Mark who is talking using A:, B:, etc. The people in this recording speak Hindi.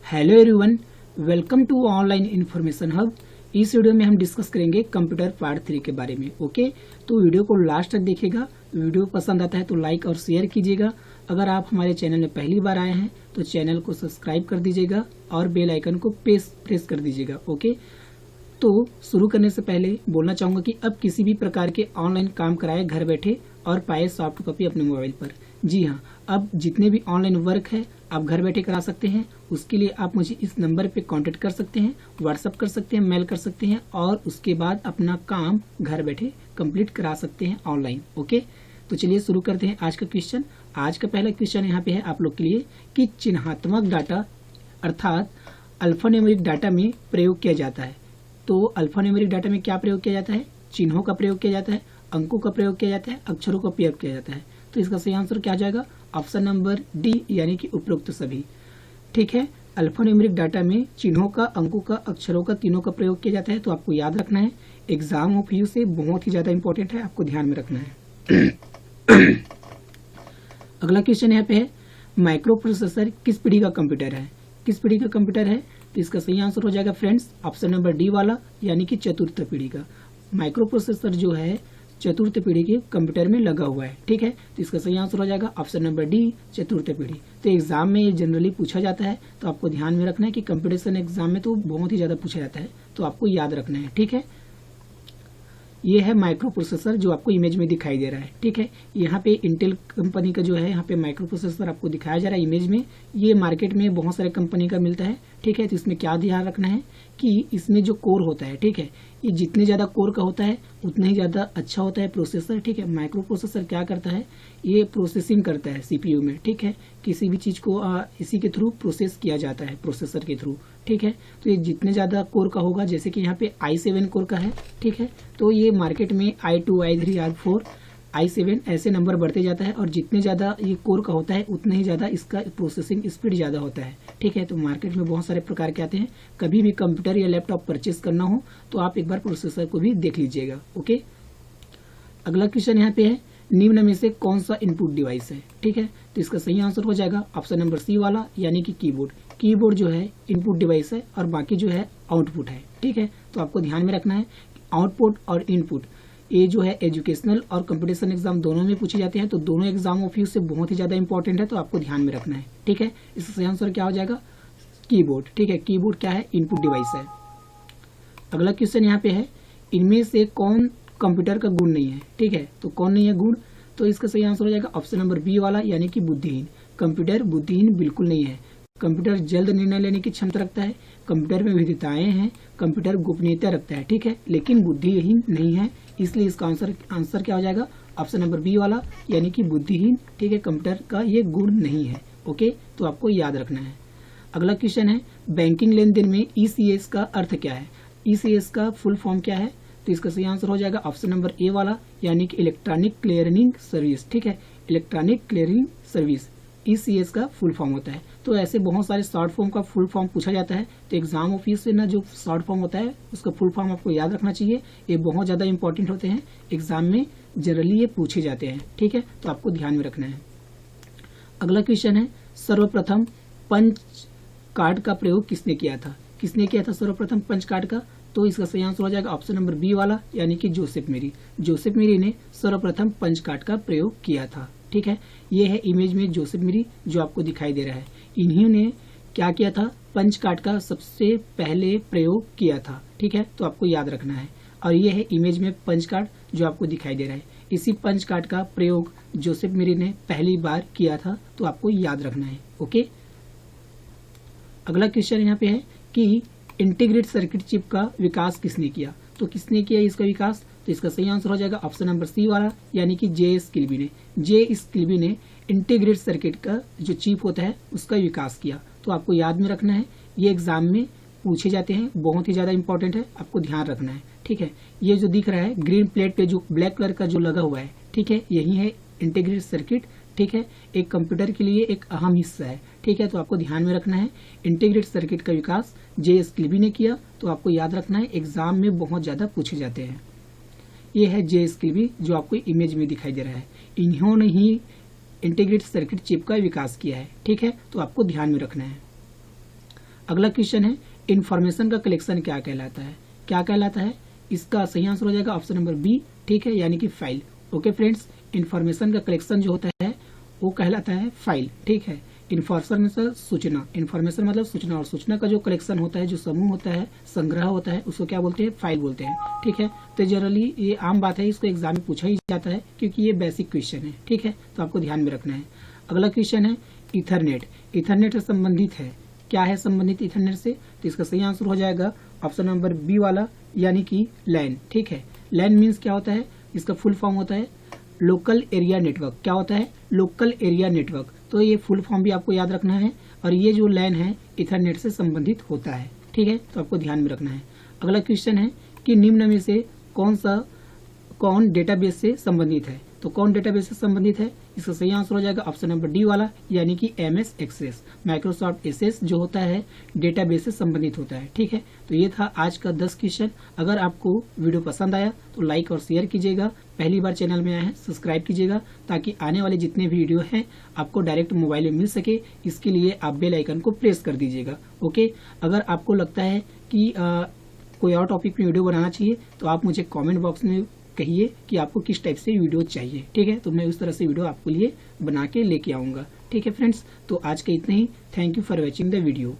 A: Hello everyone, welcome to online information hub. इस वीडियो में हम डिस्कस करेंगे कंप्यूटर पार्ट 3 के बारे में। ओके, तो वीडियो को लास्ट तक देखिएगा। वीडियो पसंद आता है तो लाइक और शेयर कीजिएगा। अगर आप हमारे चैनल में पहली बार आए हैं तो चैनल को सब्सक्राइब कर दीजिएगा और बेल आइकन को प्रेस कर दीजिएगा। ओके, तो शुरू करने से पहले बोलना चाहूँगा कि अब किसी भी प्रकार के ऑनलाइन काम कराए घर बैठे और पाए सॉफ्ट कॉपी अपने मोबाइल पर। जी हाँ, अब जितने भी ऑनलाइन वर्क है आप घर बैठे करा सकते हैं। उसके लिए आप मुझे इस नंबर पे कांटेक्ट कर सकते हैं, व्हाट्सअप कर सकते हैं, मेल कर सकते हैं और उसके बाद अपना काम घर बैठे कंप्लीट करा सकते हैं ऑनलाइन। ओके, तो चलिए शुरू करते हैं आज का क्वेश्चन। आज का पहला क्वेश्चन यहाँ पे है आप लोग के लिए कि चिन्हात्मक डाटा अर्थात अल्फान्यूमेरिक डाटा में प्रयोग किया जाता है। तो अल्फान्यूमेरिक डाटा में क्या प्रयोग किया जाता है? चिन्हों का प्रयोग किया जाता है, अंकों का प्रयोग किया जाता है, अक्षरों का प्रयोग किया जाता है। तो इसका सही आंसर क्या आ जाएगा? ऑप्शन नंबर डी, यानी कि उपरोक्त सभी। ठीक है, अल्फान्यूमेरिक डाटा में चिन्हों का, अंकों का, अक्षरों का, तीनों का प्रयोग किया जाता है। तो आपको याद रखना है, एग्जाम ऑफ यू से बहुत ही ज्यादा इंपॉर्टेंट है, आपको ध्यान में रखना है। अगला क्वेश्चन यहाँ पे है, माइक्रो प्रोसेसर किस पीढ़ी का कंप्यूटर है? किस पीढ़ी का कंप्यूटर है? तो इसका सही आंसर हो जाएगा फ्रेंड्स ऑप्शन नंबर डी वाला, यानी कि चतुर्थ पीढ़ी का। माइक्रो प्रोसेसर जो है चतुर्थ पीढ़ी के कंप्यूटर में लगा हुआ है। ठीक है, तो इसका सही आंसर हो जाएगा ऑप्शन नंबर डी, चतुर्थ पीढ़ी। तो एग्जाम में ये जनरली पूछा जाता है, तो आपको ध्यान में रखना है कि कंपटीशन एग्जाम में तो बहुत ही ज्यादा पूछा जाता है, तो आपको याद रखना है। ठीक है, ये है माइक्रो प्रोसेसर जो आपको इमेज में दिखाई दे रहा है। ठीक है, यहाँ पे इंटेल कंपनी का जो है यहाँ पे माइक्रो प्रोसेसर आपको दिखाया जा रहा है इमेज में। ये मार्केट में बहुत सारे कंपनी का मिलता है। ठीक है, तो इसमें क्या ध्यान रखना है कि इसमें जो कोर होता है, ठीक है, ये जितने ज्यादा कोर का होता है उतना ही ज्यादा अच्छा होता है प्रोसेसर। ठीक है, माइक्रो प्रोसेसर क्या करता है, ये प्रोसेसिंग करता है सीपीयू में। ठीक है, किसी भी चीज को इसी के थ्रू प्रोसेस किया जाता है, प्रोसेसर के थ्रू। ठीक है, तो ये जितने ज्यादा कोर का होगा, जैसे कि यहाँ पे i7 कोर का है। ठीक है, तो ये मार्केट में i2, i3, i4, i7 ऐसे नंबर बढ़ते जाता है और जितने ज्यादा ये कोर का होता है उतना ही ज्यादा इसका प्रोसेसिंग स्पीड ज्यादा होता है। ठीक है, तो मार्केट में बहुत सारे प्रकार के आते हैं। कभी भी कंप्यूटर या लैपटॉप परचेस करना हो तो आप एक बार प्रोसेसर को भी देख लीजिएगा। ओके, अगला क्वेश्चन यहाँ पे है, निम्न में से कौन सा इनपुट डिवाइस है? ठीक है, तो इसका सही आंसर हो जाएगा ऑप्शन नंबर सी वाला, यानी कि कीबोर्ड। कीबोर्ड जो है इनपुट डिवाइस है और बाकी जो है आउटपुट है। ठीक है, तो आपको ध्यान में रखना है आउटपुट और इनपुट ये जो है एजुकेशनल और कंपटीशन एग्जाम दोनों में पूछे जाते हैं। तो दोनों एग्जाम ऑफ यू से बहुत ही ज्यादा इंपॉर्टेंट है, तो आपको ध्यान में रखना है। ठीक है, इसका सही आंसर क्या हो जाएगा? कीबोर्ड। ठीक है, कीबोर्ड क्या है? इनपुट डिवाइस है। अगला क्वेश्चन यहाँ पे है, इनमें से कौन कंप्यूटर का गुण नहीं है? ठीक है, तो कौन नहीं है गुण? तो इसका सही आंसर हो जाएगा ऑप्शन नंबर बी वाला, यानी कि बुद्धिहीन। कंप्यूटर बुद्धिहीन बिल्कुल नहीं है। कंप्यूटर जल्द निर्णय लेने की क्षमता रखता है, कंप्यूटर में विविधताएं हैं, कंप्यूटर गोपनीयता रखता है। ठीक है, लेकिन बुद्धिहीन नहीं है, इसलिए इसका आंसर क्या हो जाएगा? ऑप्शन नंबर बी वाला, यानी कि बुद्धिहीन। ठीक है, कंप्यूटर का ये गुण नहीं है। ओके, तो आपको याद रखना है। अगला क्वेश्चन है, बैंकिंग लेन देन में ईसीएस का अर्थ क्या है? ईसीएस का फुल फॉर्म क्या है? तो इसका सही आंसर हो जाएगा ऑप्शन नंबर ए वाला, यानी कि इलेक्ट्रॉनिक क्लियरिंग सर्विस। ठीक है, इलेक्ट्रॉनिक क्लियरिंग सर्विस ईसीएस का फुल फॉर्म होता है। तो ऐसे बहुत सारे शॉर्ट फॉर्म का फुल फॉर्म पूछा जाता है, तो एग्जाम ऑफिस से ना जो शॉर्ट फॉर्म होता है उसका फुल फॉर्म आपको याद रखना चाहिए। ये बहुत ज्यादा इंपॉर्टेंट होते हैं, एग्जाम में जनरली ये पूछे जाते हैं। ठीक है, तो आपको ध्यान में रखना है। अगला क्वेश्चन है, सर्वप्रथम पंच कार्ड का प्रयोग किसने किया था? किसने किया था सर्वप्रथम पंच कार्ड का? तो इसका सही आंसर हो जाएगा ऑप्शन नंबर बी वाला, यानी कि जोसेफ मेरी। जोसेफ मेरी ने सर्वप्रथम पंच कार्ड का प्रयोग किया था। ठीक है, ये है इमेज में जोसेफ मेरी जो आपको दिखाई दे रहा है। इन्हीं ने क्या किया था? पंच कार्ड का सबसे पहले प्रयोग किया था। ठीक है, तो आपको याद रखना है। और ये है इमेज में पंच कार्ड जो आपको दिखाई दे रहा है। इसी पंच कार्ड का प्रयोग जोसेफ मेरी ने पहली बार किया था, तो आपको याद रखना है। ओके, अगला क्वेश्चन यहाँ पे है कि इंटीग्रेटेड सर्किट चिप का विकास किसने किया? तो किसने किया इसका विकास? तो इसका सही आंसर हो जाएगा ऑप्शन नंबर सी वाला, यानी कि जे.एस. किल्बी ने। जे.एस. किल्बी ने इंटीग्रेटेड सर्किट का जो चिप होता है उसका विकास किया। तो आपको याद में रखना है, ये एग्जाम में पूछे जाते हैं, बहुत ही ज्यादा इंपॉर्टेंट है, आपको ध्यान रखना है। ठीक है, ये जो दिख रहा है ग्रीन प्लेट पे जो ब्लैक कलर का जो लगा हुआ है, ठीक है, यही है इंटीग्रेटेड सर्किट। ठीक है, एक कंप्यूटर के लिए एक अहम हिस्सा है। ठीक है, तो आपको ध्यान में रखना है, इंटीग्रेटेड सर्किट का विकास जे.एस. किल्बी ने किया। तो आपको याद रखना है, एग्जाम में बहुत ज्यादा पूछे जाते हैं। ये है जे.एस. किल्बी जो आपको इमेज में दिखाई दे रहा है। इन्होंने ही इंटीग्रेटेड सर्किट चिप का विकास किया है। ठीक है, तो आपको ध्यान में रखना है। अगला क्वेश्चन है इन्फॉर्मेशन का कलेक्शन क्या कहलाता है? क्या कहलाता है? इसका सही आंसर हो जाएगा ऑप्शन नंबर बी, ठीक है, यानी कि फाइल। ओके फ्रेंड्स, इन्फॉर्मेशन का कलेक्शन जो होता है वो कहलाता है फाइल, ठीक है। इन्फॉर्मेशन मतलब सूचना, इन्फॉर्मेशन मतलब सूचना, और सूचना का जो कलेक्शन होता है, जो समूह होता है, संग्रह होता है, उसको क्या बोलते हैं? फाइल बोलते हैं, ठीक है। तो जनरली ये आम बात है, इसको एग्जाम में पूछा ही जाता है क्योंकि ये बेसिक क्वेश्चन है, ठीक है, तो आपको ध्यान में रखना है। अगला क्वेश्चन है इथरनेट। इथरनेट से संबंधित है, क्या है संबंधित इथरनेट से? तो इसका सही आंसर हो जाएगा ऑप्शन नंबर बी वाला, यानी कि लैन, ठीक है। लैन मीन्स क्या होता है? इसका फुल फॉर्म होता है लोकल एरिया नेटवर्क। क्या होता है? Local area network. तो ये फुल फॉर्म भी आपको याद रखना है, और ये जो लैन है इथरनेट से संबंधित होता है, ठीक है, तो आपको ध्यान में रखना है। अगला क्वेश्चन है कि निम्न में से कौन डेटाबेस से संबंधित है? तो कौन डेटाबेस से संबंधित है? इसका सही आंसर हो जाएगा ऑप्शन नंबर डी वाला, यानी कि MS एक्सेस। माइक्रोसॉफ्ट एक्सेस जो होता है डेटाबेस से संबंधित होता है, ठीक है। तो ये था आज का 10 क्वेश्चन। अगर आपको वीडियो पसंद आया तो लाइक और शेयर कीजिएगा। पहली बार चैनल में आए हैं सब्सक्राइब कीजिएगा, ताकि आने वाले जितने वीडियो हैं आपको डायरेक्ट मोबाइल में मिल सके। इसके लिए आप बेल आइकन को प्रेस कर दीजिएगा। ओके, अगर आपको लगता है कि कोई और टॉपिक में वीडियो बनाना चाहिए तो आप मुझे कमेंट बॉक्स में कहिए कि आपको किस टाइप से वीडियो चाहिए, ठीक है, तो मैं उस तरह से वीडियो आपके लिए बना के लेके आऊंगा, ठीक है फ्रेंड्स। तो आज के इतना ही। Thank you for watching the video.